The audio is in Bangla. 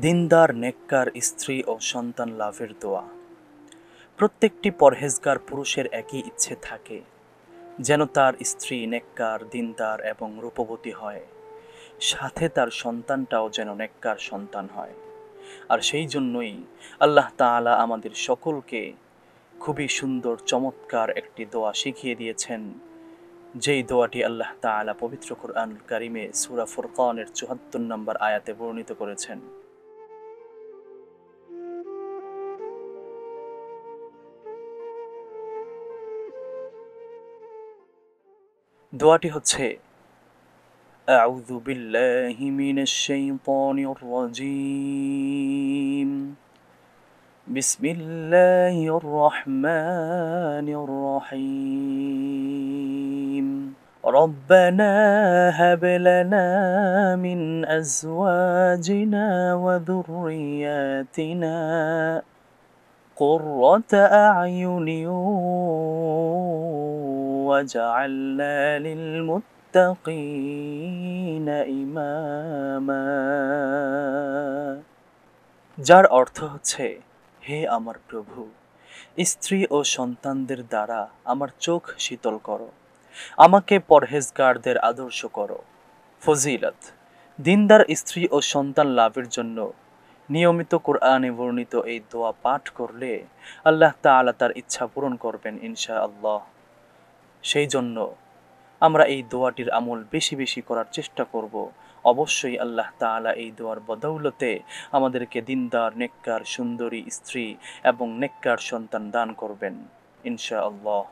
দিনদার নেককার স্ত্রী ও সন্তান লাভের দোয়া। প্রত্যেকটি পরহেজগার পুরুষের একই ইচ্ছে থাকে, যেন তার স্ত্রী নেককার, দিনদার এবং রূপবতী হয়, সাথে তার সন্তানটাও যেন নেককার সন্তান হয়। আর সেই জন্যই আল্লাহ তাআলা আমাদের সকলকে খুবই সুন্দর চমৎকার একটি দোয়া শিখিয়ে দিয়েছেন, যেই দোয়াটি আল্লাহ তাআলা পবিত্র কুরআনুল কারিমে সূরা ফুরকানের ৭৪ নম্বর আয়াতে বর্ণিত করেছেন। দোয়াটি হচ্ছে, أعوذ بالله من الشيطان الرجيم بسم الله الرحمن الرحيم ربنا هب لنا من أزواجنا وذرياتنا قرة أعين وجعلنا للمتقين إماما। যার অর্থ হচ্ছে, হে আমার প্রভু, স্ত্রী ও সন্তানদের দ্বারা আমার চোখ শীতল করো, আমাকে পরহেজগারদের আদর্শ করো। ফজিলত: দিনদার স্ত্রী ও সন্তান লাভের জন্য নিয়মিত কোরআনে বর্ণিত এই দোয়া পাঠ করলে আল্লাহ তাআলা তার ইচ্ছা পূরণ করবেন ইনশাআল্লাহ। সেই জন্য আমরা এই দোয়াটির আমল বেশি বেশি করার চেষ্টা করব। অবশ্যই আল্লাহ তাআলা এই দোয়ার বদৌলতে আমাদেরকে দিনদার, নেককার, সুন্দরী স্ত্রী এবং নেককার সন্তান দান করবেন ইনশাআল্লাহ।